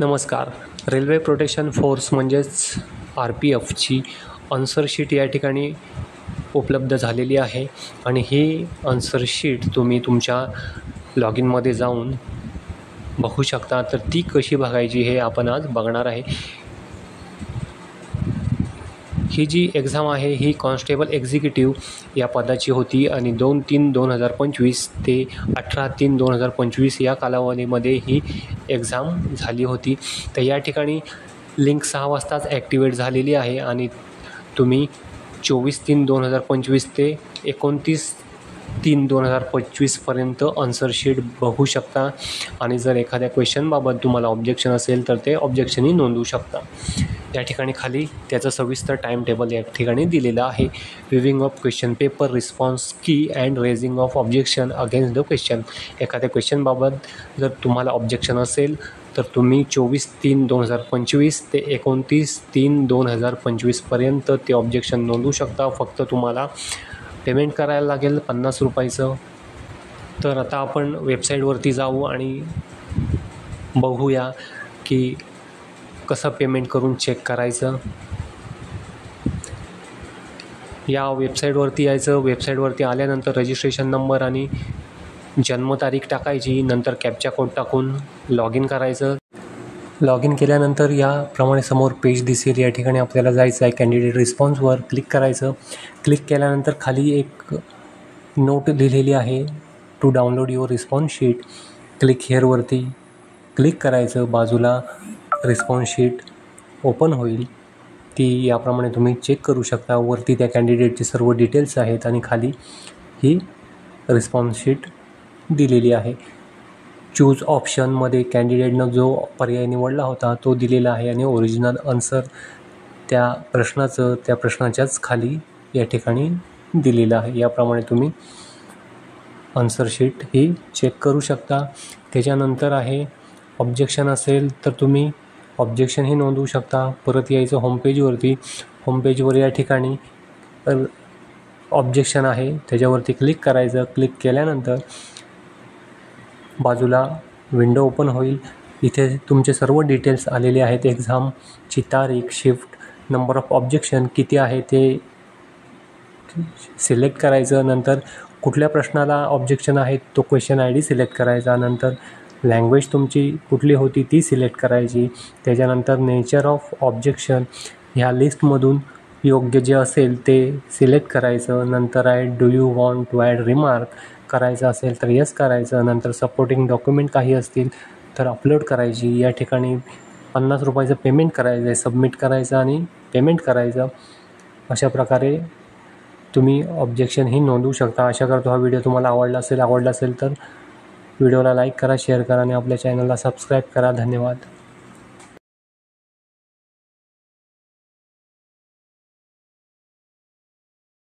नमस्कार. Railway protection force म्हणजेच RPFची answer sheet या ठिकाणी उपलब्ध झालेली आहे आणि ही आन्सर शीट तुम्ही तुमच्या लॉग इनमध्ये जाऊन बघू शकता. तर ती कशी बघायची हे आपण आज बघणार आहे. ही जी एक्झाम आहे ही कॉन्स्टेबल एक्झिक्युटिव्ह या पदाची होती आणि 2/3/2025 ते 18/3/2025 या कालावधीमध्ये ही एक्झाम झाली होती. तर या ठिकाणी लिंक 6 वाजताच ॲक्टिवेट झालेली आहे आणि तुम्ही 24/3/2025 ते 29/3/2025 पर्यंत आन्सर शीट बघू शकता आणि जर एखाद्या क्वेश्चनबाबत तुम्हाला ऑब्जेक्शन असेल तर ते ऑब्जेक्शनही नोंदवू शकता. या ठिकाणी खाली त्याचं सविस्तर टाईम टेबल या ठिकाणी दिलेलं आहे. Viewing of question paper, response key and raising of objection against the question. एखाद्या क्वेश्चनबाबत जर तुम्हाला ऑब्जेक्शन असेल तर तुम्ही 24/3/2025 ते 29/3/2025 पर्यंत ते ऑब्जेक्शन नोंदवू शकता. फक्त तुम्हाला पेमेंट करायला लागेल ₹50. तर आता आपण वेबसाईटवरती जाऊ आणि बघूया की कसं पेमेंट करून चेक करायचं. या वेबसाईटवरती यायचं. वेबसाईटवरती आल्यानंतर रजिस्ट्रेशन नंबर आणि जन्मतारीख टाकायची. नंतर कॅप्चा कोड टाकून लॉग इन करायचं. लॉग इन केल्यानंतर याप्रमाणे समोर पेज दिसेल. या ठिकाणी आपल्याला जायचं आहे. कॅन्डिडेट रिस्पॉन्सवर क्लिक करायचं. क्लिक केल्यानंतर खाली एक नोट लिहिलेली आहे, to download your response sheet. Click हिअरवरती क्लिक करायचं. बाजूला रिस्पॉन्स शीट ओपन होईल. ती याप्रमाणे तुम्ही चेक करू शकता. वरती त्या कॅन्डिडेटचे सर्व डिटेल्स आहेत आणि खाली ही रिस्पॉन्स शीट दिलेली आहे. चूज ऑप्शनमध्ये कॅन्डिडेटनं जो पर्याय निवडला होता तो दिलेला आहे आणि ओरिजिनल आन्सर त्या प्रश्नाच्याच खाली या ठिकाणी दिलेलं आहे. याप्रमाणे तुम्ही आन्सर शीट ही चेक करू शकता. त्याच्यानंतर आहे ऑब्जेक्शन असेल तर तुम्ही ऑब्जेक्शनही नोंदवू शकता. परत यायचं होमपेजवरती. होमपेजवर या ठिकाणी ऑब्जेक्शन आहे त्याच्यावरती क्लिक करायचं. क्लिक केल्यानंतर बाजूला विंडो ओपन होईल. इथे तुमचे सर्व डिटेल्स आलेले आहेत. एक्झामची तारीख, शिफ्ट, नंबर ऑफ ऑब्जेक्शन किती आहे ते सिलेक्ट करायचं. नंतर कुठल्या प्रश्नाला ऑब्जेक्शन आहे तो क्वेश्चन ID सिलेक्ट करायचा. नंतर लँग्वेज तुमची कुठली होती ती सिलेक्ट करायची. त्याच्यानंतर नेचर ऑफ ऑब्जेक्शन ह्या लिस्टमधून योग्य जे असेल ते सिलेक्ट करायचं. नंतर आहे do you want to add remark करायचं असेल तर येस करायचं. नंतर सपोर्टिंग डॉक्युमेंट काही असतील तर अपलोड करायची. या ठिकाणी ₹50 पेमेंट करायचं आहे. सबमिट करायचं आणि पेमेंट करायचं. अशा प्रकारे तुम्ही ऑब्जेक्शन ही नोंदवू शकता. आशा करतो हा व्हिडिओ तुम्हाला आवडला असेल तर व्हिडिओला लाईक करा, शेअर करा आणि आपल्या चॅनलला सबस्क्राईब करा. धन्यवाद.